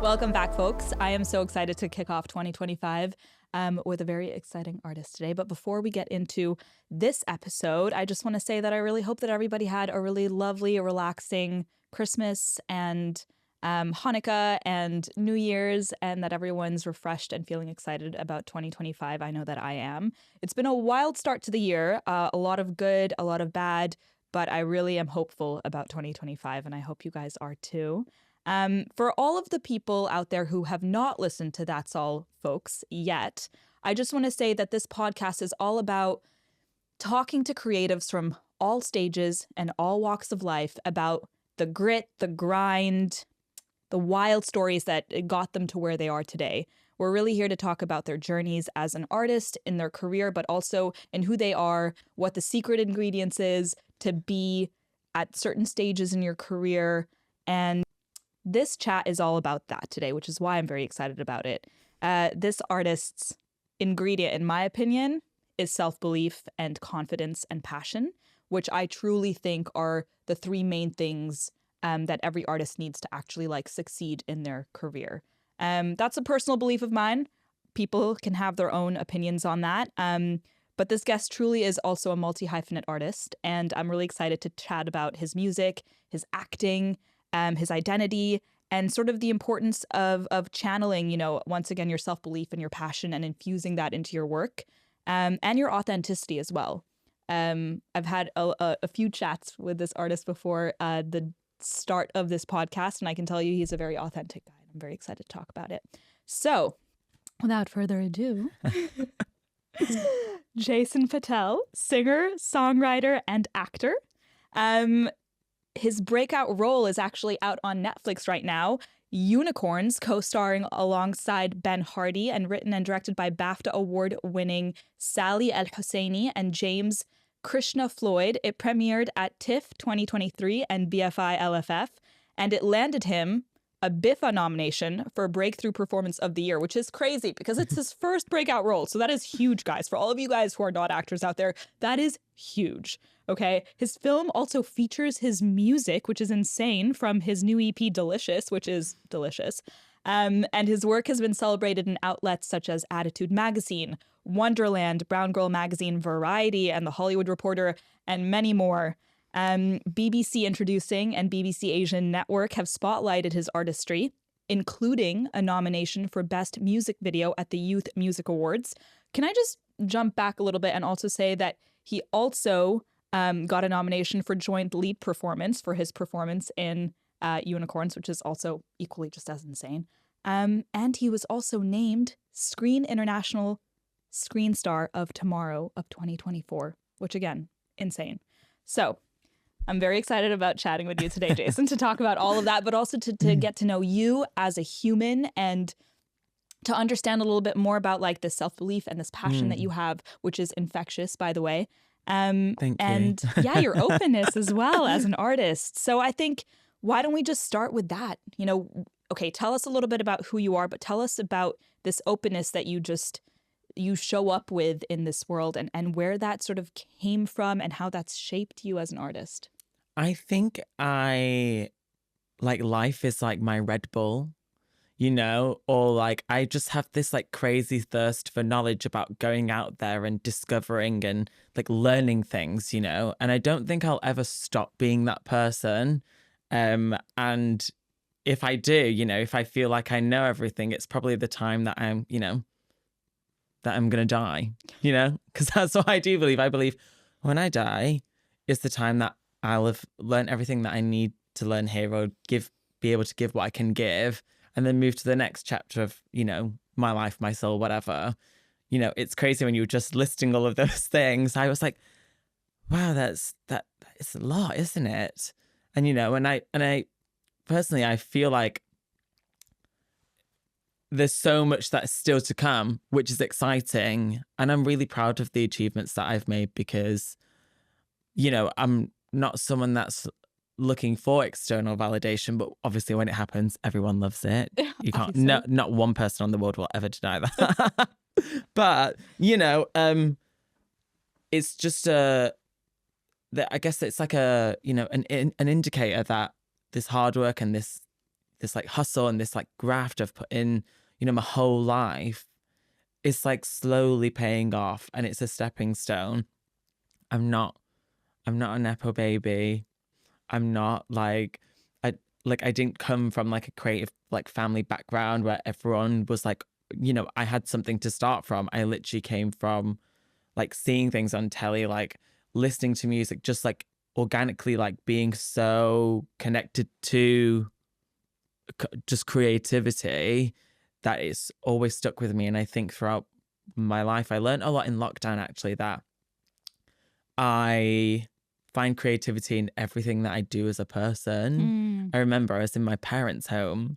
Welcome back, folks. I am so excited to kick off 2025 with a very exciting artist today. But before we get into this episode, I just want to say that I really hope that everybody had a really lovely, relaxing Christmas and Hanukkah and New Year's, and that everyone's refreshed and feeling excited about 2025. I know that I am. It's been a wild start to the year, a lot of good, a lot of bad, but I really am hopeful about 2025, and I hope you guys are too. For all of the people out there who have not listened to That's All Folks yet, I just want to say that this podcast is all about talking to creatives from all stages and all walks of life about the grit, the grind, the wild stories that got them to where they are today. We're really here to talk about their journeys as an artist in their career, but also in who they are, what the secret ingredients is to be at certain stages in your career. And this chat is all about that today, which is why I'm very excited about it. This artist's ingredient, in my opinion, is self-belief and confidence and passion, which I truly think are the three main things that every artist needs to actually succeed in their career. That's a personal belief of mine. People can have their own opinions on that. But this guest truly is also a multi-hyphenate artist, and I'm really excited to chat about his music, his acting, his identity, and sort of the importance of channeling, once again, your self-belief and your passion and infusing that into your work, and your authenticity as well. I've had a few chats with this artist before the start of this podcast, and I can tell you he's a very authentic guy. I'm very excited to talk about it. So, without further ado, Jason Patel, singer, songwriter, and actor. His breakout role is actually out on Netflix right now. Unicorns, co-starring alongside Ben Hardy and written and directed by BAFTA award-winning Sally El-Husseini and James Krishna Floyd. It premiered at TIFF 2023 and BFI LFF, and it landed him a BIFA nomination for Breakthrough Performance of the Year, which is crazy because it's his first breakout role. So that is huge, guys. For all of you guys who are not actors out there, that is huge. Okay. His film also features his music, which is insane, from his new EP Delicious, which is delicious. And his work has been celebrated in outlets such as Attitude Magazine, Wonderland, Brown Girl Magazine, Variety, and The Hollywood Reporter, and many more. BBC Introducing and BBC Asian Network have spotlighted his artistry, including a nomination for Best Music Video at the Youth Music Awards. Can I just jump back a little bit and also say that he also got a nomination for Joint Lead Performance for his performance in Unicorns, which is also equally just as insane. And he was also named Screen International Screen Star of Tomorrow of 2024, which again, insane. So I'm very excited about chatting with you today, Jason, to talk about all of that, but also to get to know you as a human and to understand a little bit more about this self-belief and this passion that you have, which is infectious, by the way. Thank you. And yeah, your openness as well as an artist. So I think, why don't we just start with that? Okay, tell us a little bit about who you are, but tell us about this openness that you show up with in this world and where that sort of came from and how that's shaped you as an artist. I think life is like my Red Bull, or I just have this crazy thirst for knowledge about going out there and discovering and learning things, and I don't think I'll ever stop being that person. And if I do, if I feel like I know everything, it's probably the time that I'm going to die, because that's what I do believe. I believe when I die is the time that I'll have learned everything that I need to learn here, or be able to give what I can give, and then move to the next chapter of, my life, my soul, whatever. It's crazy when you were just listing all of those things. I was like, wow, it's a lot, isn't it? And, and I personally, I feel like there's so much that's still to come, which is exciting. And I'm really proud of the achievements that I've made because, I'm not someone that's looking for external validation, but obviously when it happens, everyone loves it. You can't, not one person on the world will ever deny that. But, it's just I guess it's like an indicator that this hard work and this this like hustle and this like graft I've put in, you know, my whole life, it's like slowly paying off, and it's a stepping stone. I'm not a nepo baby. I'm not I didn't come from like a creative like family background where everyone was like, you know, I had something to start from. I literally came from like seeing things on telly, like listening to music, just like organically, like being so connected to just creativity that it's always stuck with me. And I think throughout my life, I learned a lot in lockdown actually, that I find creativity in everything that I do as a person. I remember I was in my parents' home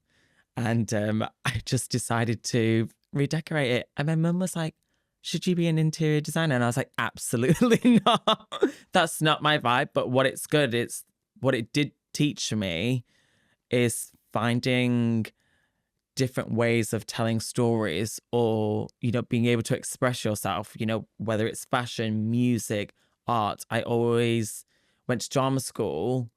and I just decided to redecorate it. And my mum was like, should you be an interior designer? And I was like, absolutely not. That's not my vibe. But what it did teach me is finding different ways of telling stories, or, you know, being able to express yourself, you know, whether it's fashion, music, art. I always went to drama school.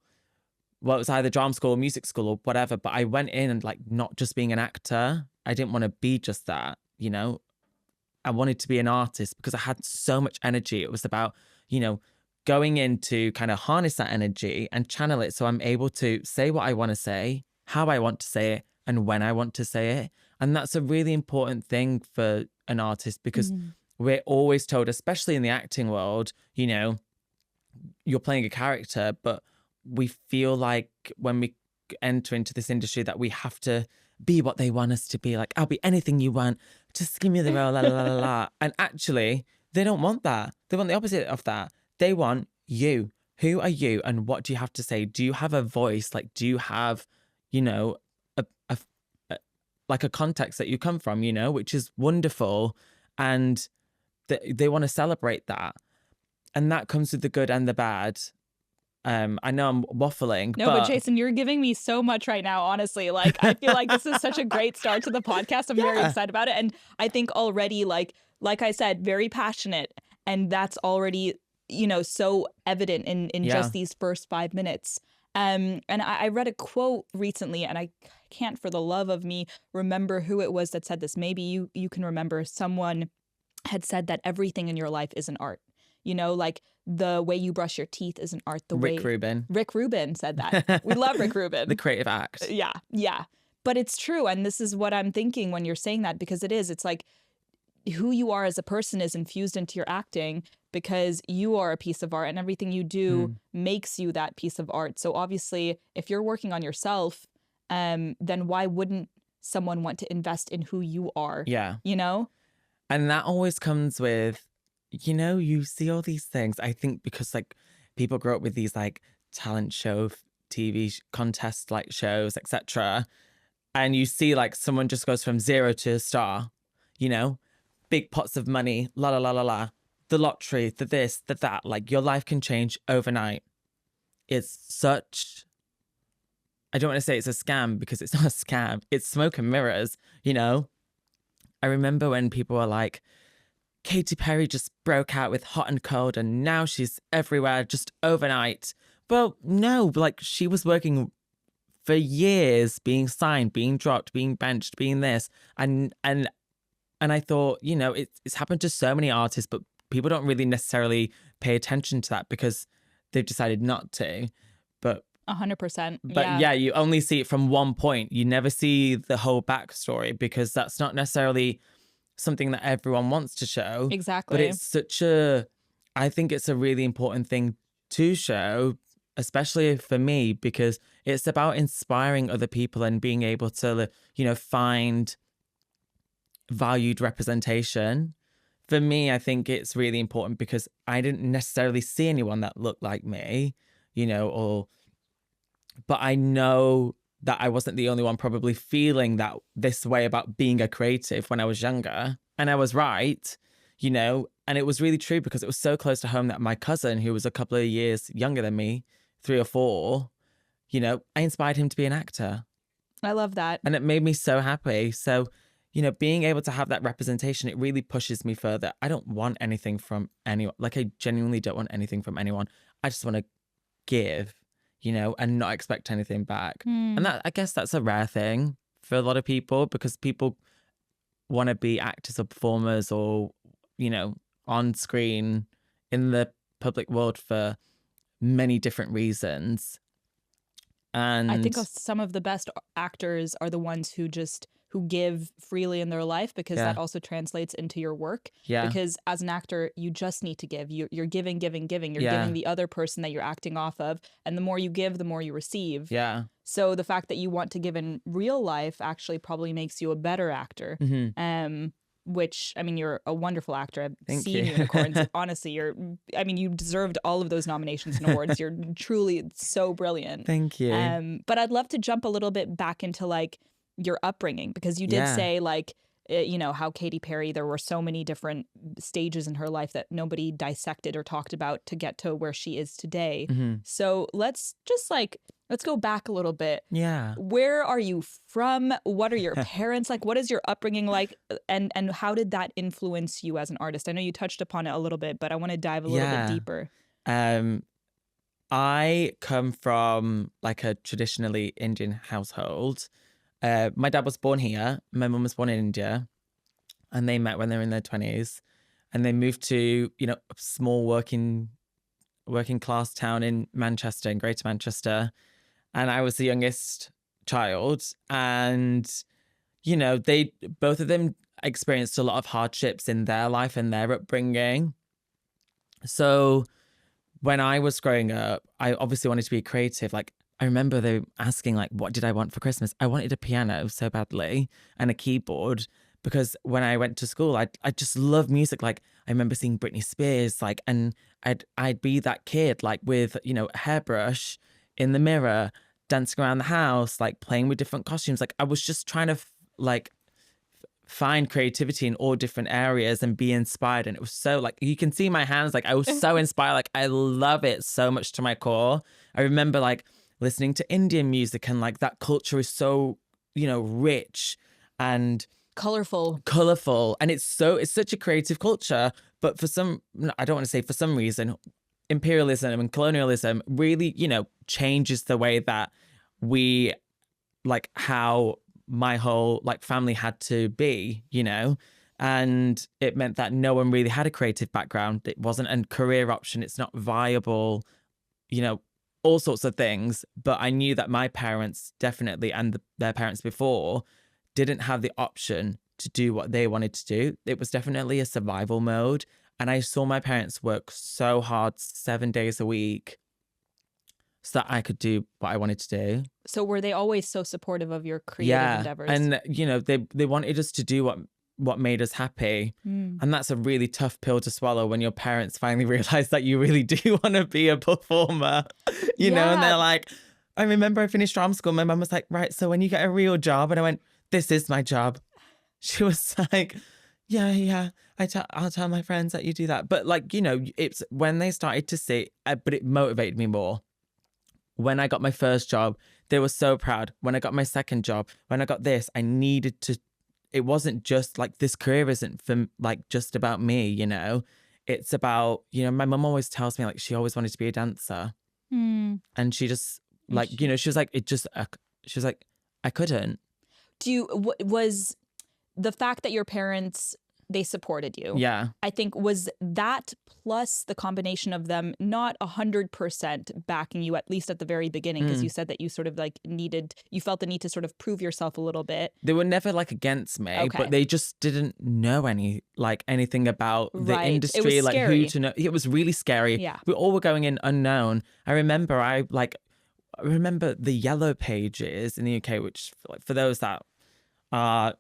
Well, it was either drama school or music school or whatever, but I went in and like not just being an actor. I didn't want to be just that, you know. I wanted to be an artist because I had so much energy. It was about, you know, going in to kind of harness that energy and channel it so I'm able to say what I want to say, how I want to say it, and when I want to say it. And that's a really important thing for an artist, because we're always told, especially in the acting world, you know, you're playing a character, but we feel like when we enter into this industry that we have to be what they want us to be. Like, I'll be anything you want. Just give me the role, la la la la la. And actually, they don't want that. They want the opposite of that. They want you. Who are you, and what do you have to say? Do you have a voice? Like, do you have, you know, like a context that you come from, you know, which is wonderful, and they want to celebrate that, and that comes with the good and the bad. I know I'm waffling, No, but Jason, you're giving me so much right now, honestly. Like, I feel like this is such a great start to the podcast. I'm very excited about it. And I think already, like I said, very passionate. And that's already, you know, so evident in just these first 5 minutes. And I read a quote recently, and I can't for the love of me remember who it was that said this. Maybe you can remember. Someone had said that everything in your life is an art. You know, like the way you brush your teeth is an art. Rick Rubin said that. We love Rick Rubin. The creative act. Yeah. But it's true. And this is what I'm thinking when you're saying that, because it is. It's like who you are as a person is infused into your acting, because you are a piece of art, and everything you do makes you that piece of art. So obviously, if you're working on yourself, then why wouldn't someone want to invest in who you are? Yeah. You know? And that always comes with, you know, you see all these things. I think because like people grow up with these like talent show, TV contest like shows, etc. And you see like someone just goes from zero to a star, you know, big pots of money, la la la la la, the lottery, the this, the that. Like your life can change overnight. It's such, I don't want to say it's a scam, because it's not a scam. It's smoke and mirrors, you know. I remember when people were like, Katy Perry just broke out with Hot and Cold and now she's everywhere just overnight. Well, no, like she was working for years, being signed, being dropped, being benched, being this. And I thought, you know, it's happened to so many artists, but people don't really necessarily pay attention to that because they've decided not to. But 100%. But yeah, you only see it from one point. You never see the whole backstory, because that's not necessarily something that everyone wants to show. Exactly. But it's I think it's a really important thing to show, especially for me, because it's about inspiring other people and being able to, you know, find valued representation. For me, I think it's really important because I didn't necessarily see anyone that looked like me, you know, but I know that I wasn't the only one probably feeling that this way about being a creative when I was younger. And I was right, you know, and it was really true because it was so close to home that my cousin, who was a couple of years younger than me, 3 or 4, you know, I inspired him to be an actor. I love that. And it made me so happy. So, you know, being able to have that representation, it really pushes me further. I don't want anything from anyone. Like, I genuinely don't want anything from anyone. I just want to give, you know, and not expect anything back. Hmm. And that, I guess that's a rare thing for a lot of people, because people want to be actors or performers or, you know, on screen in the public world for many different reasons. And I think some of the best actors are the ones who give freely in their life, because yeah, that also translates into your work. yeah, Because as an actor, you just need to give. You're giving, giving, giving. You're yeah, giving the other person that you're acting off of. And the more you give, the more you receive. yeah. So the fact that you want to give in real life actually probably makes you a better actor. Mm-hmm. Which, I mean, you're a wonderful actor. I've Thank seen you. unicorns. Honestly, you deserved all of those nominations and awards. You're truly so brilliant. Thank you. But I'd love to jump a little bit back into like your upbringing, because you did Yeah. say like, you know, how Katy Perry, there were so many different stages in her life that nobody dissected or talked about to get to where she is today. Mm-hmm. So let's go back a little bit. Yeah. Where are you from? What are your parents like? What is your upbringing like? And how did that influence you as an artist? I know you touched upon it a little bit, but I want to dive a little bit deeper. I come from like a traditionally Indian household. My dad was born here. My mum was born in India, and they met when they were in their 20s, and they moved to, you know, a small working class town in Manchester, in Greater Manchester. And I was the youngest child, and, you know, both of them experienced a lot of hardships in their life and their upbringing. So when I was growing up, I obviously wanted to be creative. Like, I remember they asking, like, what did I want for Christmas? I wanted a piano so badly and a keyboard, because when I went to school, I just love music. Like, I remember seeing Britney Spears, like, and I'd be that kid, like, with, you know, a hairbrush in the mirror, dancing around the house, like playing with different costumes. Like, I was just trying to find creativity in all different areas and be inspired. And it was so, like, you can see my hands, like I was so inspired. Like, I love it so much to my core. I remember like listening to Indian music, and like that culture is so, you know, rich and colorful, and it's such a creative culture. But I don't want to say for some reason, imperialism and colonialism really, you know, changes the way that we, like, how my whole like family had to be, you know, and it meant that no one really had a creative background. It wasn't a career option. It's not viable, you know, all sorts of things. But I knew that my parents definitely, and their parents before, didn't have the option to do what they wanted to do. It was definitely a survival mode. And I saw my parents work so hard 7 days a week so that I could do what I wanted to do. So were they always so supportive of your creative endeavors? And, you know, they wanted us to do what made us happy. And that's a really tough pill to swallow when your parents finally realize that you really do want to be a performer, you know, and they're like, I remember I finished drama school. My mum was like, right, so when you get a real job? And I went, this is my job. She was like, yeah, I'll tell my friends that you do that. But like, you know, it's when they started to see, but it motivated me more. When I got my first job, they were so proud. When I got my second job, when I got this, I needed to, it wasn't just like, this career isn't for like just about me, you know, it's about, you know, my mum always tells me like she always wanted to be a dancer. And she just like, you know, she was like, she was like, I couldn't. Was the fact that your parents, they supported you? Yeah. I think was that plus the combination of them not 100% backing you, at least at the very beginning, because you said that you sort of like you felt the need to sort of prove yourself a little bit. They were never like against me, but they just didn't know anything about the industry, like scary. who to know. It was really scary. Yeah. We all were going in unknown. I remember the yellow pages in the UK, which for those that are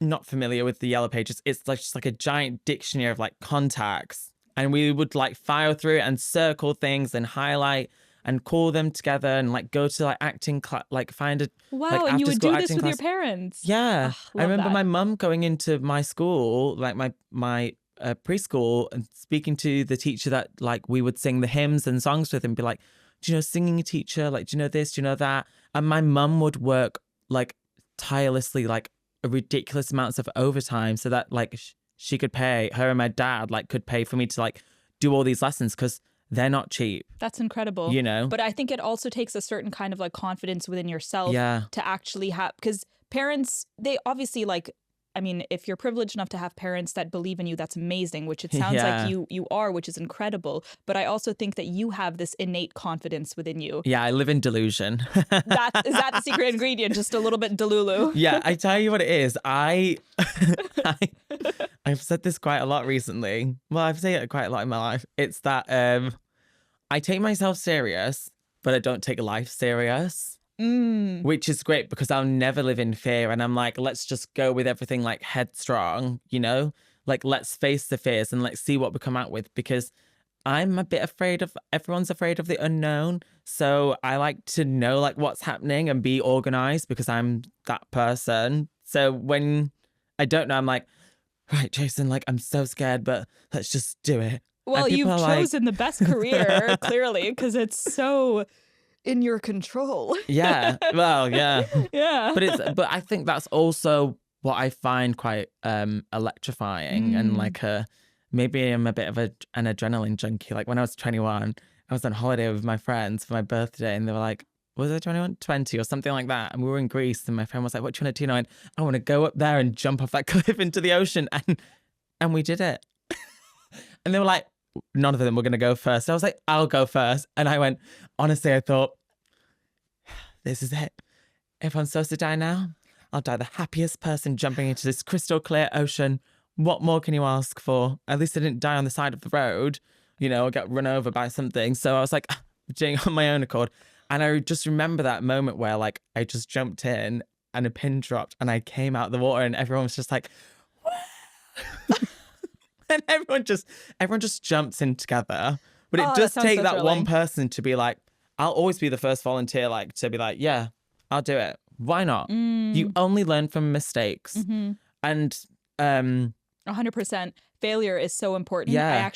not familiar with the yellow pages, it's like just like a giant dictionary of like contacts, and we would like file through it and circle things and highlight and call them together and like go to like acting like find a and you would do this with your parents. Yeah. I remember that. my mum going into my school, like my preschool, and speaking to the teacher that like we would sing the hymns and songs with, and be like, do you know singing teacher, like, do you know this, do you know that? And my mum would work like tirelessly, like ridiculous amounts of overtime, so that like she could pay, her and my dad like could pay for me to like do all these lessons, because they're not cheap, That's incredible. you know? But I think it also takes a certain kind of like confidence within yourself Yeah. to actually have, because parents, they obviously like, I mean, if you're privileged enough to have parents that believe in you, that's amazing, which it sounds Yeah. like you are, which is incredible. But I also think that you have this innate confidence within you. Yeah, I live in delusion. Is that the secret ingredient? Just a little bit delulu. Yeah, I tell you what it is. I've said this quite a lot recently. Well, I've said it quite a lot in my life. It's that I take myself serious, but I don't take life serious. Which is great because I'll never live in fear. And I'm like, let's just go with everything like headstrong, you know? Like, let's face the fears and let's see what we come out with, because I'm a bit afraid of, everyone's afraid of the unknown. So I like to know like what's happening and be organized because I'm that person. So when I don't know, I'm like, right, Jason, like I'm so scared, but let's just do it. Well, you've chosen the best career, clearly, because it's so in your control. Yeah. Well, yeah. Yeah. But I think that's also what I find quite electrifying and like maybe I'm a bit of an adrenaline junkie. Like when I was 21, I was on holiday with my friends for my birthday and they were like, was I 21? 20 or something like that. And we were in Greece and my friend was like, what do you want to do? And I went, I want to go up there and jump off that cliff into the ocean. And we did it. And they were like, none of them were going to go first. I was like, I'll go first. And I went, honestly, I thought, this is it. If I'm supposed to die now, I'll die the happiest person jumping into this crystal clear ocean. What more can you ask for? At least I didn't die on the side of the road, you know, or get run over by something. So I was like, doing it on my own accord. And I just remember that moment where like I just jumped in and a pin dropped and I came out of the water and everyone was just like, and everyone just jumps in together. But it does take that one person to be like, I'll always be the first volunteer, like to be like, yeah, I'll do it. Why not? You only learn from mistakes. And 100%. Failure is so important. Yeah.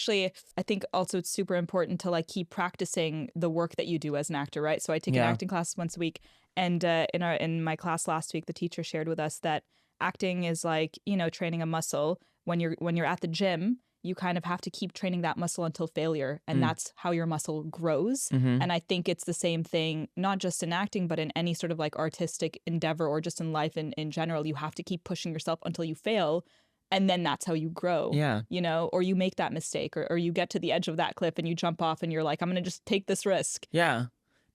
I think also it's super important to like keep practicing the work that you do as an actor, right? So I take an acting class once a week. And in my class last week, the teacher shared with us that acting is like, you know, training a muscle. When you're at the gym, you kind of have to keep training that muscle until failure. And that's how your muscle grows. And I think it's the same thing, not just in acting, but in any sort of like artistic endeavor or just in life in general. You have to keep pushing yourself until you fail. And then that's how you grow. Yeah. You know, or you make that mistake or you get to the edge of that cliff and you jump off and you're like, I'm going to just take this risk. Yeah.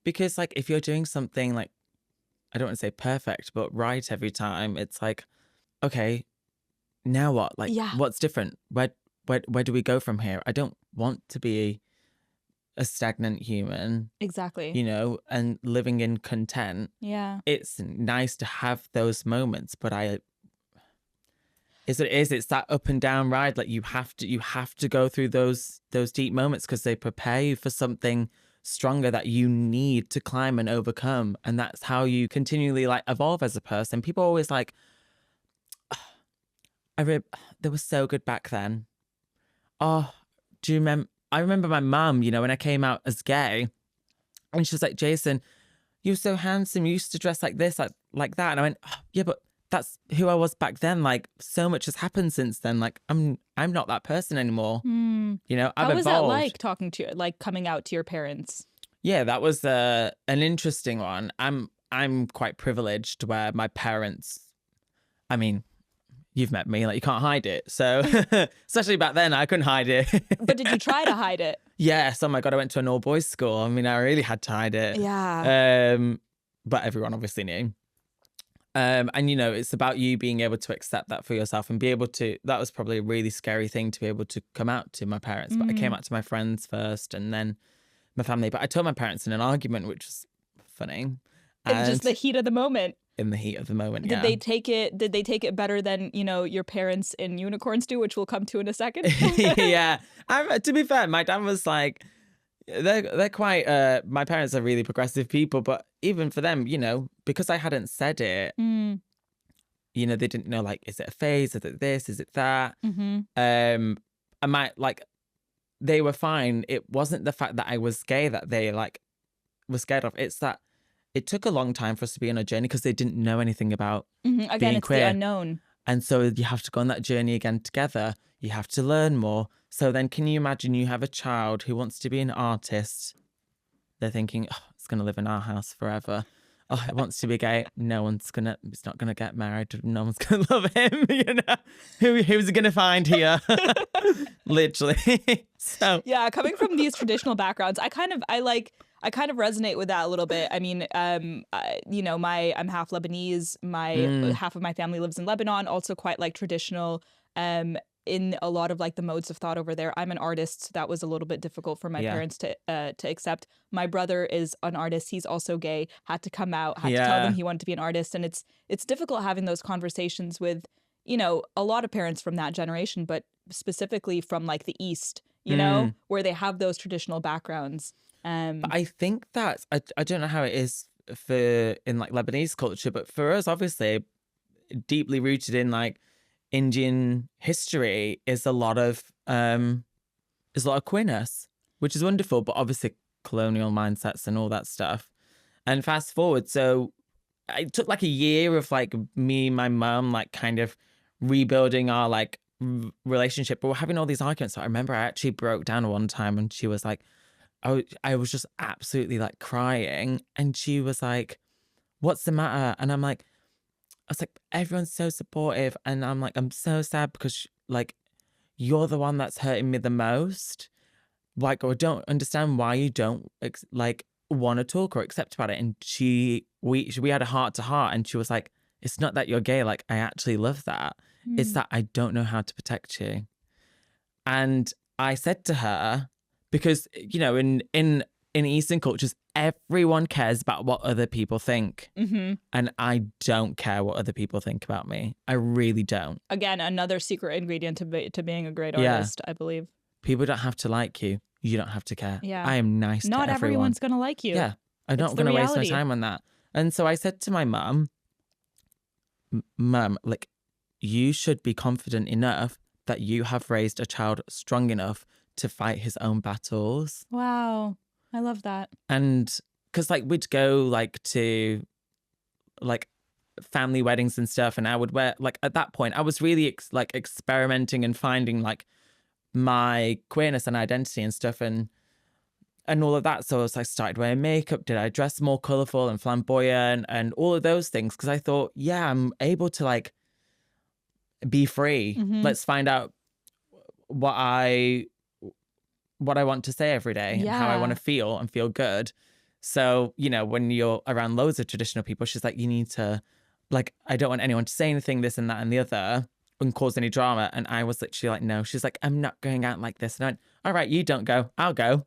Because like if you're doing something like, I don't want to say perfect, but right every time, it's like, okay, now what? Like, what's different? Where do we go from here? I don't want to be a stagnant human. Exactly. You know, and living in content. Yeah. It's nice to have those moments, but it's that up and down ride. Like you have to go through those deep moments because they prepare you for something stronger that you need to climb and overcome. And that's how you continually like evolve as a person. People are always like, they were so good back then. Oh, do you remember? I remember my mum, you know, when I came out as gay, and she was like, Jason, you're so handsome. You used to dress like this, like that. And I went, oh, yeah, but that's who I was back then. Like so much has happened since then. Like I'm not that person anymore. You know, I've evolved. How was that like talking to you, like coming out to your parents? Yeah, that was an interesting one. I'm quite privileged where my parents, I mean, you've met me, like you can't hide it. So especially back then, I couldn't hide it. But did you try to hide it? Yes. Oh my God, I went to an all boys school. I mean, I really had to hide it. Yeah. But everyone obviously knew. And you know, it's about you being able to accept that for yourself and be able to, that was probably a really scary thing to be able to come out to my parents. But I came out to my friends first and then my family. But I told my parents in an argument, which was funny. And just the heat of the moment. In the heat of the moment, Did they take it better than, you know, your parents in Unicorns do, which we'll come to in a second? Yeah. To be fair, my dad was like, they're quite, my parents are really progressive people, but even for them, you know, because I hadn't said it, you know, they didn't know, like, is it a phase? Is it this? Is it that? I might, like, they were fine. It wasn't the fact that I was gay that they, like, were scared of. It's that it took a long time for us to be on a journey because they didn't know anything about Again, being it's queer. the unknown. And so you have to go on that journey again together. You have to learn more. So then can you imagine you have a child who wants to be an artist? They're thinking, oh, it's going to live in our house forever. Oh, it wants to be gay. It's not going to get married. No one's going to love him. Who's he going to find here? Literally. So yeah, coming from these traditional backgrounds, I kind of resonate with that a little bit. I mean, I'm half Lebanese. Half of my family lives in Lebanon, also quite like traditional. In a lot of like the modes of thought over there. I'm an artist, so that was a little bit difficult for my parents to accept. My brother is an artist. He's also gay. Had to come out. Had to tell them he wanted to be an artist, and it's difficult having those conversations with a lot of parents from that generation, but specifically from like the East, where they have those traditional backgrounds. But I think that I don't know how it is in like Lebanese culture, but for us, obviously, deeply rooted in like Indian history is a lot of queerness, which is wonderful, but obviously colonial mindsets and all that stuff. And fast forward, so it took like a year of like me and my mum like kind of rebuilding our like relationship, but we're having all these arguments. So I remember I actually broke down one time and she was like, I was just absolutely like crying, and she was like, what's the matter? And I was like, everyone's so supportive. And I'm like, I'm so sad because like, you're the one that's hurting me the most. Like, I don't understand why you don't like want to talk or accept about it. And we had a heart to heart, and she was like, it's not that you're gay. Like, I actually love that. It's that I don't know how to protect you. And I said to her, because, in Eastern cultures, everyone cares about what other people think. Mm-hmm. And I don't care what other people think about me. I really don't. Again, another secret ingredient to being a great artist, I believe. People don't have to like you. You don't have to care. Yeah. I am nice to everyone. Not everyone's going to like you. Yeah. I'm not going to waste my time on that. And so I said to my mum, Mum, like, you should be confident enough that you have raised a child strong enough to fight his own battles. Wow. I love that. And because like we'd go like to like family weddings and stuff, and I would wear like at that point I was really experimenting and finding like my queerness and identity and stuff and all of that. So I started wearing makeup. Did I dress more colorful and flamboyant and all of those things? Because I thought, yeah, I'm able to like be free. Mm-hmm. Let's find out what I want to say every day and how I want to feel and feel good. So, when you're around loads of traditional people, she's like, you need to, like, I don't want anyone to say anything, this and that and the other, and cause any drama. And I was literally like, no. She's like, I'm not going out like this. And I went, all right, you don't go, I'll go.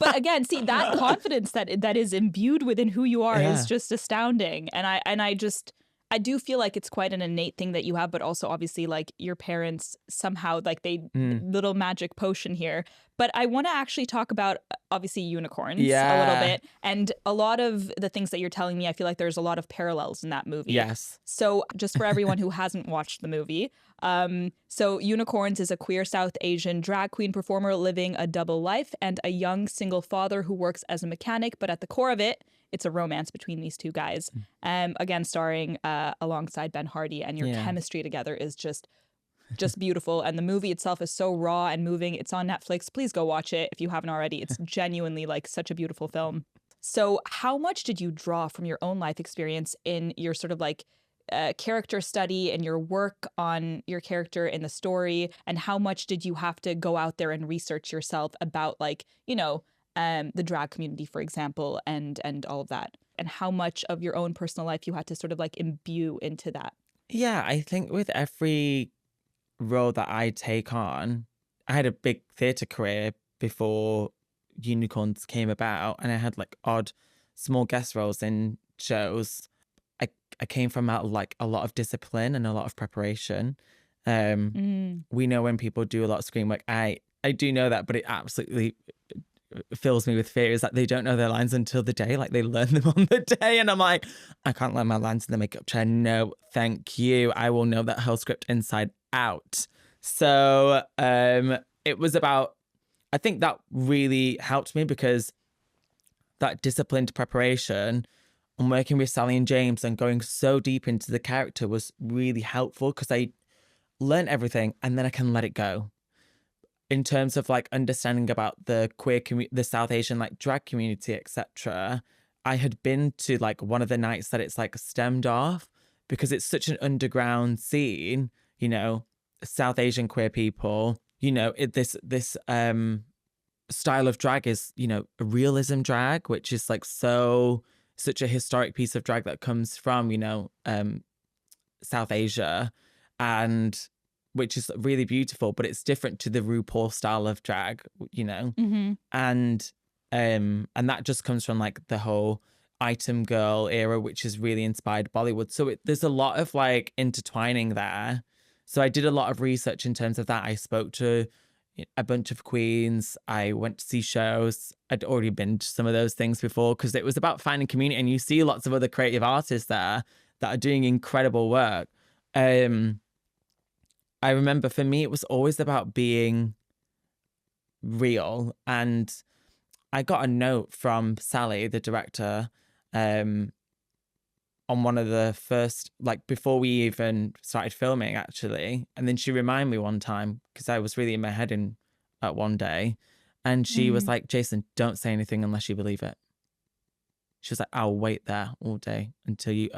But again, see, that confidence that is imbued within who you are is just astounding. And I do feel like it's quite an innate thing that you have, but also obviously like your parents somehow like little magic potion here. But I want to actually talk about obviously unicorns a little bit. And a lot of the things that you're telling me, I feel like there's a lot of parallels in that movie. Yes. So just for everyone who hasn't watched the movie, so Unicorns is a queer South Asian drag queen performer living a double life and a young single father who works as a mechanic. But at the core of it, it's a romance between these two guys. Again, starring alongside Ben Hardy, and your chemistry together is just beautiful. And the movie itself is so raw and moving. It's on Netflix. Please go watch it if you haven't already. It's genuinely like such a beautiful film. So how much did you draw from your own life experience in your sort of like character study and your work on your character in the story? And how much did you have to go out there and research yourself about like, the drag community, for example, and all of that? And how much of your own personal life you had to sort of like imbue into that? Yeah, I think with every role that I take on, I had a big theatre career before Unicorns came about, and I had like odd small guest roles in shows. I came from like a lot of discipline and a lot of preparation. We know when people do a lot of screen work, I do know that, but it absolutely fills me with fear is that they don't know their lines until the day, like they learn them on the day, and I'm like, I can't learn my lines in the makeup chair. No, thank you. I will know that whole script inside out. So it was about, I think that really helped me because that disciplined preparation and working with Sally and James and going so deep into the character was really helpful because I learned everything and then I can let it go. in terms of like understanding about the the South Asian like drag community, etc., I had been to like one of the nights that it's like stemmed off because it's such an underground scene, you know, South Asian queer people, you know, this style of drag is, you know, realism drag, which is like such a historic piece of drag that comes from, you know, South Asia, and which is really beautiful, but it's different to the RuPaul style of drag, you know, and that just comes from like the whole item girl era, which is really inspired Bollywood. So there's a lot of like intertwining there. So I did a lot of research in terms of that. I spoke to a bunch of queens. I went to see shows. I'd already been to some of those things before because it was about finding community, and you see lots of other creative artists there that are doing incredible work. I remember for me, it was always about being real. And I got a note from Sally, the director, on one of the first, like before we even started filming, actually. And then she reminded me one time, because I was really in my head one day. And she was like, Jason, don't say anything unless you believe it. She was like, I'll wait there all day until you...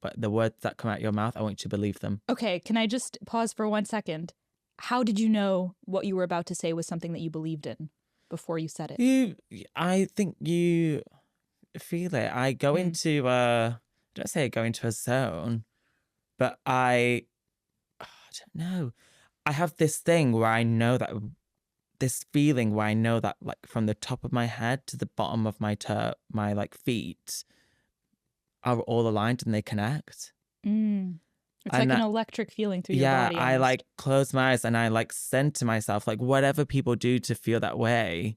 But the words that come out your mouth, I want you to believe them. Okay, can I just pause for 1 second? How did you know what you were about to say was something that you believed in before you said it? I think you feel it. I go into, don't say I go into a zone, but I don't know. I have this thing where I know that, this feeling where I know that like from the top of my head to the bottom of my like feet are all aligned and they connect. It's like an electric feeling through your body. I like close my eyes and I like send to myself, like whatever people do to feel that way.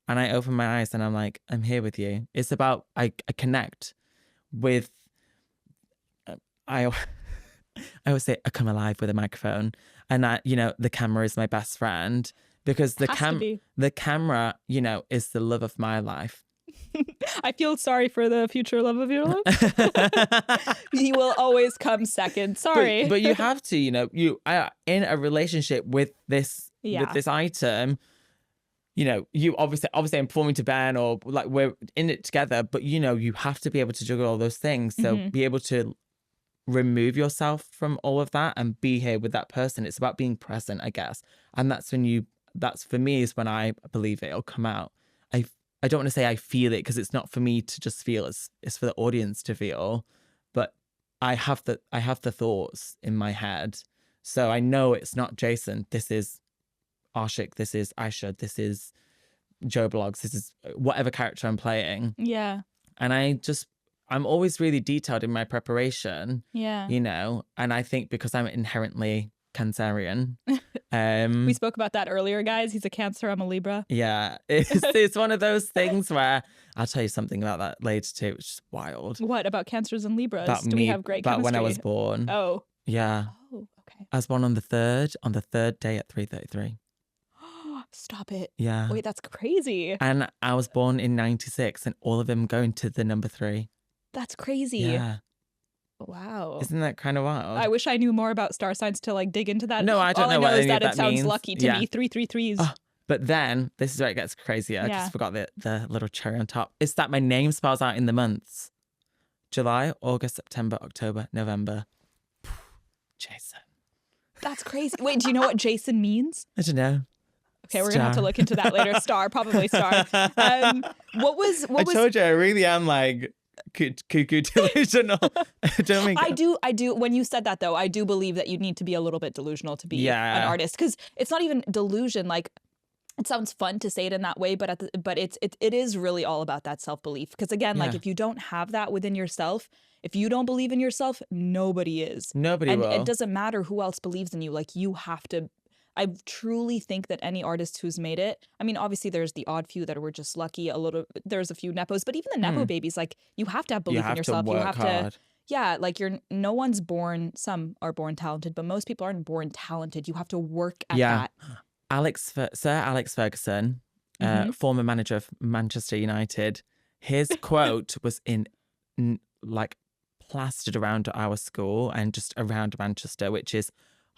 And I open my eyes and I'm like, I'm here with you. It's about, I connect with, I always say I come alive with a microphone, and you know, the camera is my best friend because the camera, you know, is the love of my life. I feel sorry for the future love of your life. He will always come second. Sorry. But you have to, you know, you are in a relationship with this item. You know, you obviously I'm performing to Ben, or like we're in it together, but you know, you have to be able to juggle all those things. So be able to remove yourself from all of that and be here with that person. It's about being present, I guess. And that's for me is when I believe it'll come out. I don't want to say I feel it because it's not for me to just feel, it's for the audience to feel. But I have the thoughts in my head. So I know it's not Jason. This is Ashik, this is Aisha, this is Joe Blogs, this is whatever character I'm playing. Yeah. And I'm always really detailed in my preparation. Yeah. You know, and I think because I'm inherently Cancerian. We spoke about that earlier, guys. He's a Cancer, I'm a Libra. Yeah. It's one of those things where I'll tell you something about that later too, which is wild. What about Cancers and Libras? About Do we have great chemistry? About when I was born. Oh. Yeah. Oh, okay. I was born on the third day at 3:33. Stop it. Yeah. Wait, that's crazy. And I was born in 96 and all of them going to the number 3. That's crazy. Yeah. Wow. Isn't that kind of wild? I wish I knew more about star signs to like dig into that. No, I don't know what any is that of it sounds means. lucky to me. 333s. Oh, but then, this is where it gets crazier. I just forgot the little cherry on top. It's that my name spells out in the months. July, August, September, October, November. Jason. That's crazy. Wait, do you know what Jason means? I don't know. Okay, we're going to have to look into that later. Star, probably star. What was... I told you, I really am like... cuckoo delusional. I do. When you said that, though, I do believe that you need to be a little bit delusional to be an artist, because it's not even delusion. Like, it sounds fun to say it in that way, but it is really all about that self-belief. Because again, like if you don't have that within yourself, if you don't believe in yourself, nobody is. Nobody will. And it doesn't matter who else believes in you. Like, you have to. I truly think that any artist who's made it, I mean, obviously there's the odd few that were just lucky, there's a few nepos, but even the nepo babies, like, you have to have belief in yourself. You have to, yeah, like no one's born, some are born talented, but most people aren't born talented. You have to work at that. Sir Alex Ferguson, former manager of Manchester United, his quote was like plastered around our school and just around Manchester, which is,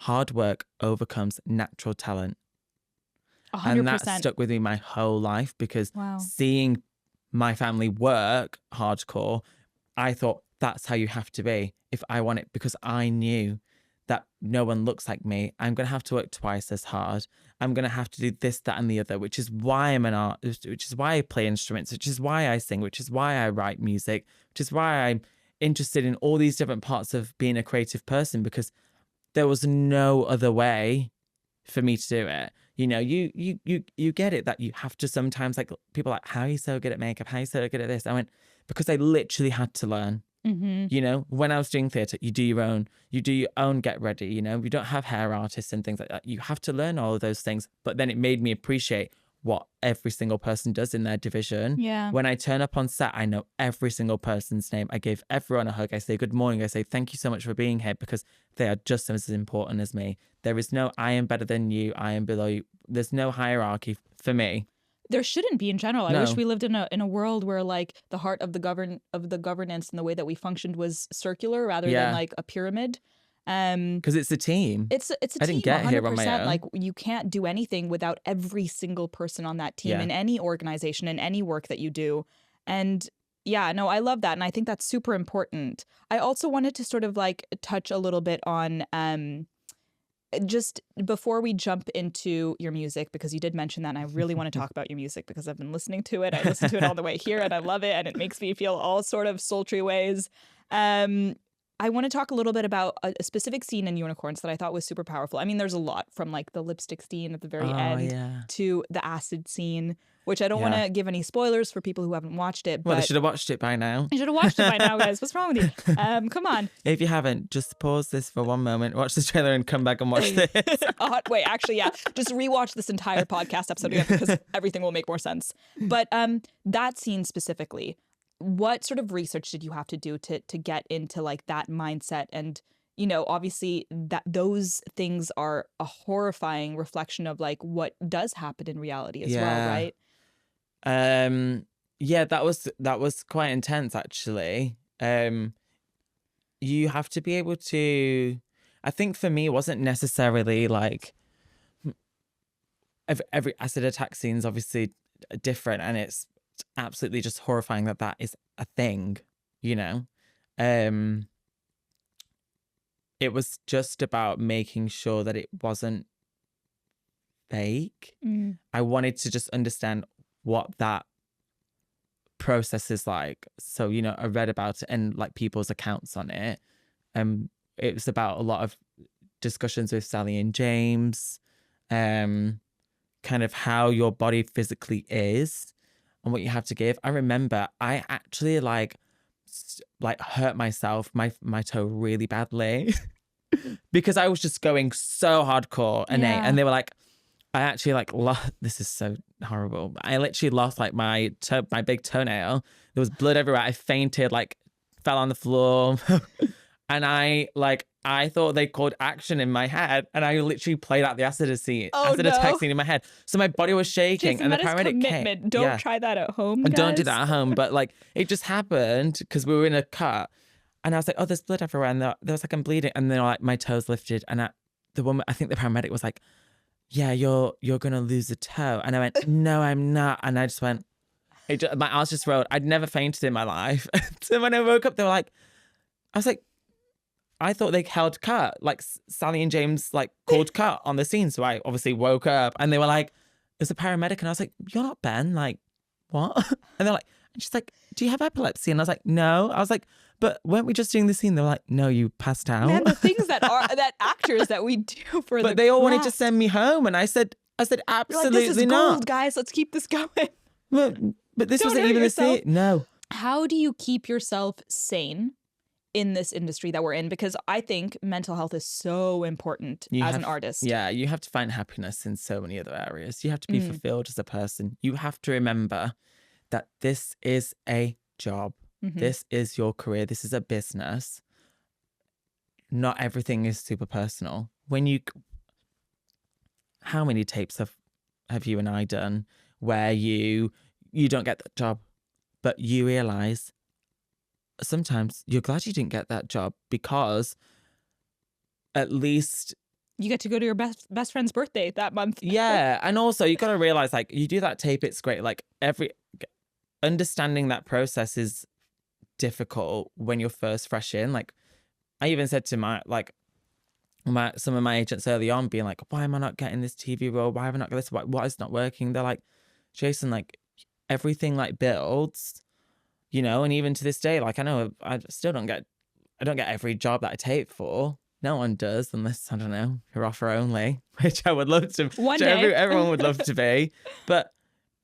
hard work overcomes natural talent. And that 100%. stuck with me my whole life, because Wow. seeing my family work hardcore, I thought that's how you have to be if I want it, because I knew that no one looks like me. I'm going to have to work twice as hard. I'm going to have to do this, that, and the other, which is why I'm an artist, which is why I play instruments, which is why I sing, which is why I write music, which is why I'm interested in all these different parts of being a creative person, because there was no other way for me to do it. You know, you get it that you have to sometimes, like, people are like, how are you so good at makeup? How are you so good at this? I went, because I literally had to learn. Mm-hmm. You know, when I was doing theatre, you do your own get ready, you know, we don't have hair artists and things like that. You have to learn all of those things. But then it made me appreciate what every single person does in their division. Yeah. When I turn up on set, I know every single person's name. I give everyone a hug. I say good morning. I say thank you so much for being here, because they are just as important as me. There is no I am better than you, I am below you. There's no hierarchy for me. There shouldn't be in general. I No. wish we lived in a world where, like, the heart of the governance and the way that we functioned was circular rather than Yeah. like a pyramid. Because it's a team. It's a I team, didn't get 100%. here on my own. Like, you can't do anything without every single person on that team Yeah. in any organization, in any work that you do. And yeah, no, I love that. And I think that's super important. I also wanted to sort of like touch a little bit on just before we jump into your music, because you did mention that, and I really want to talk about your music because I've been listening to it. I listened to it all the way here and I love it, and it makes me feel all sort of sultry ways. I want to talk a little bit about a specific scene in Unicorns that I thought was super powerful. I mean, there's a lot, from like the lipstick scene at the very end to the acid scene, which I don't want to give any spoilers for people who haven't watched it. Well, But they should have watched it by now. you should have watched it by now, guys. What's wrong with you? Come on. If you haven't, just pause this for one moment, watch the trailer, and come back and watch this. Wait, actually, yeah. Just rewatch this entire podcast episode again, because everything will make more sense. But that scene specifically, what sort of research did you have to do to get into like that mindset? And, you know, obviously that those things are a horrifying reflection of like what does happen in reality as well, right? Yeah, that was quite intense, actually. You have to be able to, I think for me, it wasn't necessarily like every acid attack scene is obviously different, and it's absolutely just horrifying that is a thing, you know. It was just about making sure that it wasn't fake. I wanted to just understand what that process is like. So, you know, I read about it and like people's accounts on it. It was about a lot of discussions with Sally and James, kind of how your body physically is and what you have to give. I remember I actually like hurt myself, my toe really badly because I was just going so hardcore and they were like, I actually like this is so horrible. I literally lost like my big toenail. There was blood everywhere. I fainted, like fell on the floor. And I thought they called action in my head, and I literally played out the acid attack scene in my head. So my body was shaking, Jason, and the that is paramedic commitment. came. Don't try that at home, guys. Don't do that at home. But like it just happened because we were in a cut, and I was like, "Oh, there's blood everywhere," and there was like, "I'm bleeding," and then like my toes lifted, and I think the paramedic was like, "Yeah, you're gonna lose a toe," and I went, "No, I'm not," and I just went, my arms just rolled. I'd never fainted in my life, so when I woke up, they were like, I was like, I thought they held cut, like Sally and James like called cut on the scene. So I obviously woke up and they were like, there's a paramedic. And I was like, you're not Ben, like what? And they're like, and she's like, do you have epilepsy? And I was like, no. I was like, but weren't we just doing the scene? They were like, no, you passed out. Man, the things that actors that we do for but they all wanted to send me home. And I said, absolutely like, this is not. gold, guys. Let's keep this going. But this Don't wasn't hurt even yourself. the scene. No. How do you keep yourself sane in this industry that we're in? Because I think mental health is so important as an artist. Yeah, you have to find happiness in so many other areas. You have to be fulfilled as a person. You have to remember that this is a job. Mm-hmm. This is your career. This is a business. Not everything is super personal. How many tapes have you and I done where you don't get that job, but you realize sometimes you're glad you didn't get that job because at least You get to go to your best friend's birthday that month. Yeah. And also you got to realize, like, you do that tape, it's great. Like, understanding that process is difficult when you're first fresh in. Like, I even said to some of my agents early on, being like, why am I not getting this TV role? Why have I not got this? Why is it not working? They're like, Jason, like, everything like builds, you know, and even to this day, like, I know I don't get every job that I tape for. No one does, unless, I don't know, you're offer only, which I would love to. One day. Everyone would love to be. But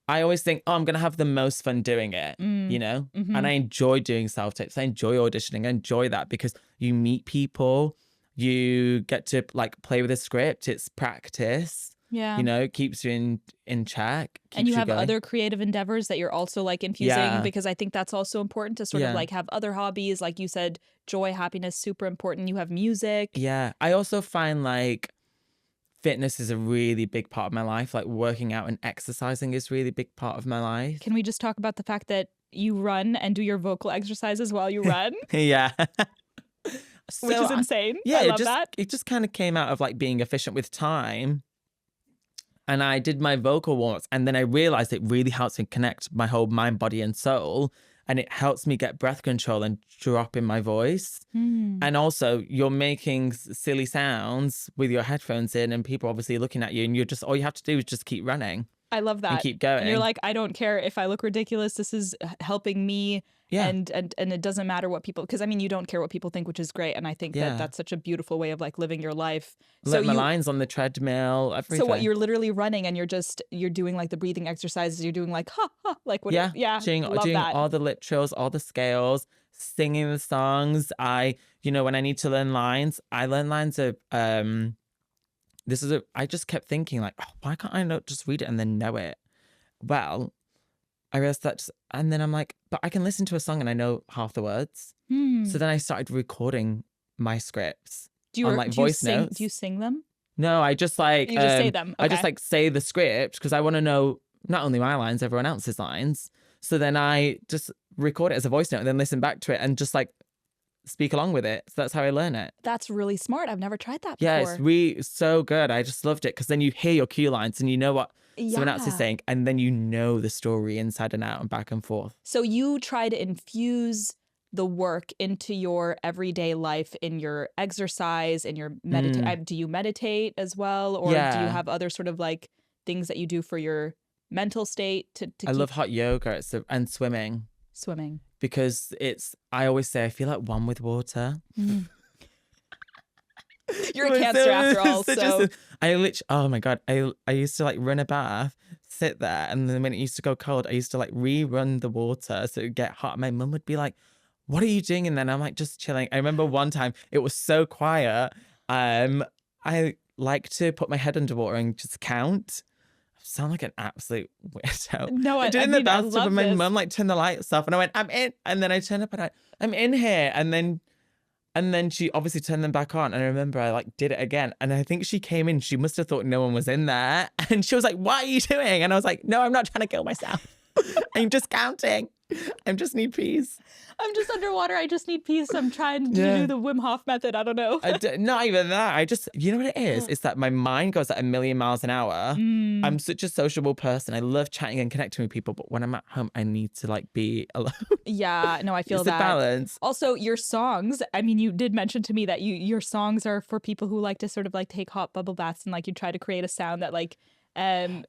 I always think, oh, I'm going to have the most fun doing it, you know? Mm-hmm. And I enjoy doing self-tapes. I enjoy auditioning. I enjoy that because you meet people. You get to, like, play with a script. It's practice. Yeah. You know, it keeps you in check. And you have going. other creative endeavors that you're also, like, infusing, Yeah. because I think that's also important to sort of, like, have other hobbies. Like you said, joy, happiness, super important. You have music. Yeah. I also find, like, fitness is a really big part of my life. Like, working out and exercising is a really big part of my life. Can we just talk about the fact that you run and do your vocal exercises while you run? Yeah. Which is insane. Yeah, I love that. It just kind of came out of, like, being efficient with time. And I did my vocal warm-ups, and then I realized it really helps me connect my whole mind, body, and soul. And it helps me get breath control and drop in my voice. And also, you're making silly sounds with your headphones in, and people obviously looking at you, and all you have to do is just keep running. I love that. And keep going. And you're like, I don't care if I look ridiculous. This is helping me. Yeah. And it doesn't matter what people, because I mean, you don't care what people think, which is great. And I think that that's such a beautiful way of, like, living your life. Let my lines on the treadmill, everything. So what, you're literally running and you're doing, like, the breathing exercises. You're doing, like, ha, ha, like, what? Yeah. Doing that. All the lip trills, all the scales, singing the songs. When I need to learn lines, I learn lines of, I just kept thinking, like, oh, why can't I not just read it and then know it? Well, I realized that, and then I'm like, but I can listen to a song and I know half the words. So then I started recording my scripts on voice notes. Do you sing them? No, I just like you just say them. Okay. I just like say the script because I want to know not only my lines, everyone else's lines. So then I just record it as a voice note and then listen back to it and just like speak along with it. So that's how I learn it. That's really smart. I've never tried that before. Yeah, it's really so good. I just loved it because then you hear your cue lines and you know what someone else is saying, and then you know the story inside and out and back and forth. So you try to infuse the work into your everyday life, in your exercise, in your meditate. Do you meditate as well, or do you have other sort of, like, things that you do for your mental state? I love hot yoga and swimming. Swimming. Because I always say I feel like one with water. You're a Cancer after all, so. Oh my God, I used to, like, run a bath, sit there, and then when it used to go cold, I used to, like, rerun the water so it would get hot. My mum would be like, what are you doing? And then I'm like, just chilling. I remember one time it was so quiet. I like to put my head underwater and just count. I sound like an absolute weirdo. No, I did in the bathtub, and my mum, like, turned the lights off, and I went, I'm in. And then I turned up and I'm in here. And then she obviously turned them back on. And I remember I, like, did it again. And I think she came in. She must have thought no one was in there. And she was like, what are you doing? And I was like, no, I'm not trying to kill myself. I'm just counting. I just need peace. I'm just underwater. I just need peace. I'm trying to do the Wim Hof method. I don't know. Not even that. You know what it is? It's that my mind goes at 1,000,000 miles an hour. I'm such a sociable person. I love chatting and connecting with people. But when I'm at home, I need to, like, be alone. Yeah, no, I feel it's that. It's a balance. Also, your songs, I mean, you did mention to me that your songs are for people who like to sort of, like, take hot bubble baths, and, like, you try to create a sound that, like,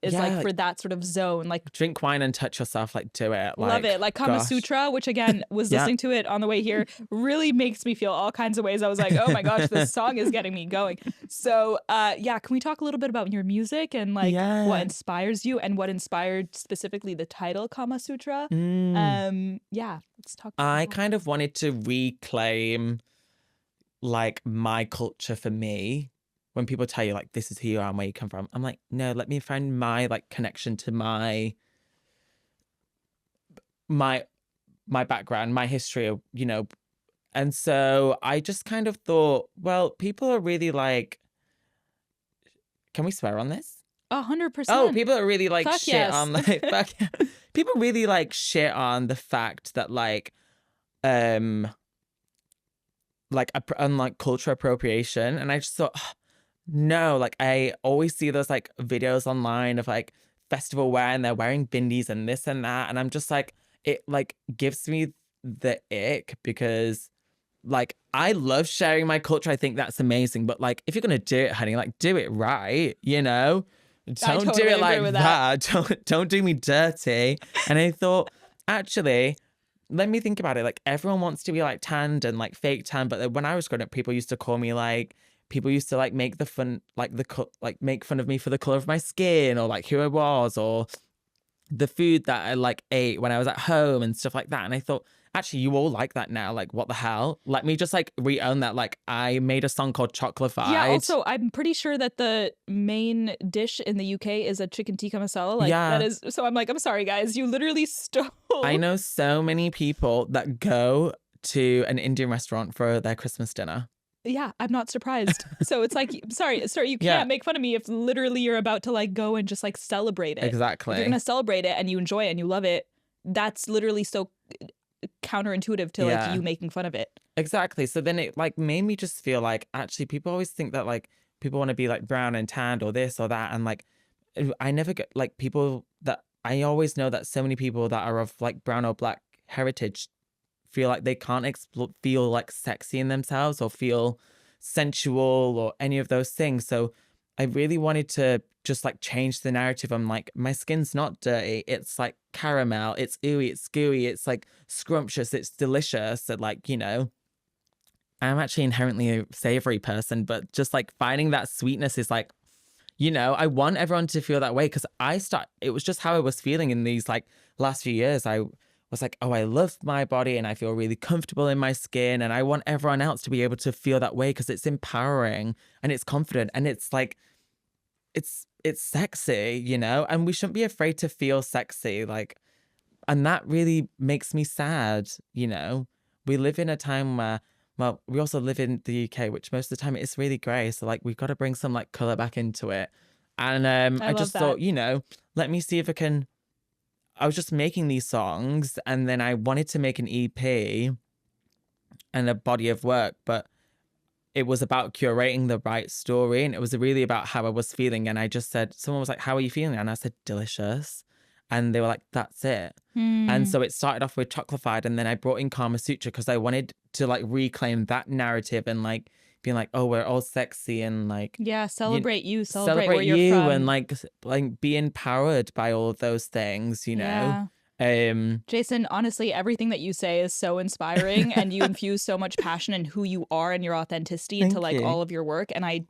is like for that sort of zone, like drink wine and touch yourself, like, do it. Like, love it. Like Kama Sutra, which again was listening to it on the way here, really makes me feel all kinds of ways. I was like, oh my gosh, this song is getting me going. So can we talk a little bit about your music and, like, what inspires you and what inspired specifically the title Kama Sutra? Let's talk about I kind of wanted to reclaim, like, my culture for me. When people tell you, like, this is who you are and where you come from, I'm like, no, let me find my, like, connection to my background, my history, you know. And so I just kind of thought, well, people are really, like, can we swear on this? 100%. Oh, people are really, like, fuck shit yes. on, like, fuck, people really, like, shit on the fact that, like, on, like, cultural appropriation. And I just thought, No, like I always see those like videos online of like festival wear and they're wearing bindies and this and that. And I'm just like, it like gives me the ick because like I love sharing my culture. I think that's amazing. But like if you're gonna do it, honey, like do it right, you know? I Don't do totally it agree like with that. that. Don't do me dirty. And I thought, actually, let me think about it. Like everyone wants to be like tanned and like fake tan, but when I was growing up, people used to call me like people used to like make the fun like like make fun of me for the color of my skin or like who I was or the food that I like ate when I was at home and stuff like that. And I thought, actually, you all like that now. Like, what the hell? Let me just like re-own that. Like, I made a song called Yeah, Chocolified. also, I'm pretty sure that the main dish in the UK is a chicken tikka masala. Like, that Yeah. is, so I'm like, I'm sorry, guys, you literally I stole. know so many people that go to an Indian restaurant for their Christmas dinner. Yeah, I'm not surprised. So it's like, sorry, sir, you Yeah, can't make fun of me if literally you're about to like go and just like celebrate it. If you're exactly. gonna celebrate it and you enjoy it and you love it, that's literally so counterintuitive to like Yeah, you making fun of it. exactly. So then it like made me just feel like actually people always think that like people want to be like brown and tanned or this or that. And like I never get like people that I always know that so many people that are of like brown or black heritage feel like they can't feel like sexy in themselves or feel sensual or any of those things. So I really wanted to just like change the narrative. I'm like, my skin's not dirty. It's like caramel. It's ooey. It's gooey. It's like scrumptious. It's delicious. And like, you know, I'm actually inherently a savory person, but just like finding that sweetness is like, you know, I want everyone to feel that way because it was just how I was feeling in these like last few years. I was like, oh, I love my body and I feel really comfortable in my skin. And I want everyone else to be able to feel that way because it's empowering and it's confident and it's like, it's sexy, you know, and we shouldn't be afraid to feel sexy. Like, and that really makes me sad, you know. We live in a time where, well, we also live in the UK, which most of the time it's really grey. So like we've got to bring some like colour back into it. And I I love just that. thought, you know, let me see if I can. I was just making these songs and then I wanted to make an EP and a body of work, but it was about curating the right story and it was really about how I was feeling. And I just said, someone was like, how are you feeling? And I said, delicious. And they were like, that's it. And Hmm. so it started off with Chocolified and then I brought in Kama Sutra because I wanted to like reclaim that narrative and like being like, oh, we're all sexy and like Yeah, you celebrate you, celebrate where celebrate you're you and from. like be empowered by all of those things, you know? Yeah. Um Jason, honestly, everything that you say is so inspiring and you infuse so much passion in who you are and your authenticity into Thank like you. all of your work. And I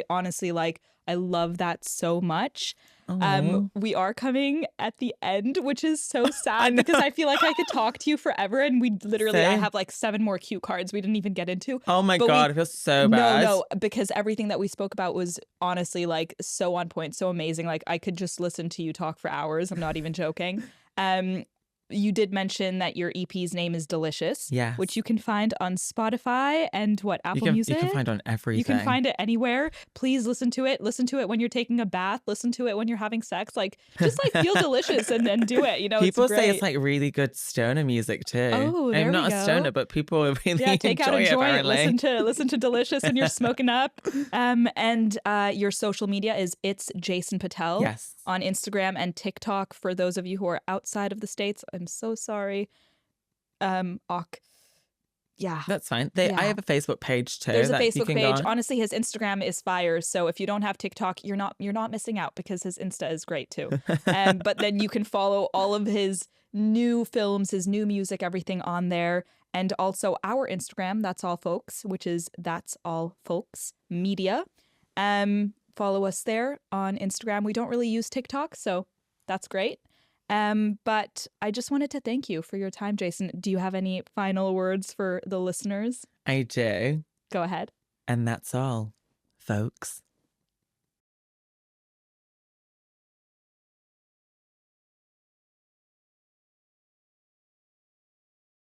honestly like, I love that so much. Oh, We are coming at the end, which is so I sad know. because I feel like I could talk to you forever and we literally, I Same. have like 7 more cue cards we didn't even get into. Oh my But we God, I feel so no, bad. no, because everything that we spoke about was honestly like so on point, so amazing. Like I could just listen to you talk for hours. I'm not even joking. Um, you did mention that your EP's name is Delicious, which Yes. you can find on Spotify and what, Apple You can Music? find on You can everything. find it anywhere. Please listen to it. Listen to it when you're taking a bath. Listen to it when you're having sex. Like just like feel delicious and do it. You know, it's People say it's great. like really good stoner music too. Oh, I'm there we not a stoner, go. but people Yeah, really take out a enjoy it joint, apparently. listen to Delicious and you're smoking up. And your social media is it's Jason Patel Yes. on Instagram and TikTok for those of you who are outside of the States. I'm so sorry. Ok. Yeah. That's fine. I Yeah. have a Facebook page too There's a that you Facebook can go page. on. Honestly, his Instagram is fire. So if you don't have TikTok, you're not missing out because his Insta is great too. But then you can follow all of his new films, his new music, everything on there. And also our Instagram, That's All Folks, which is That's All Folks Media. Follow us there on Instagram. We don't really use TikTok, so that's great. But I just wanted to thank you for your time, Jason. Do you have any final words for the listeners? I do. Go ahead. And that's all, folks.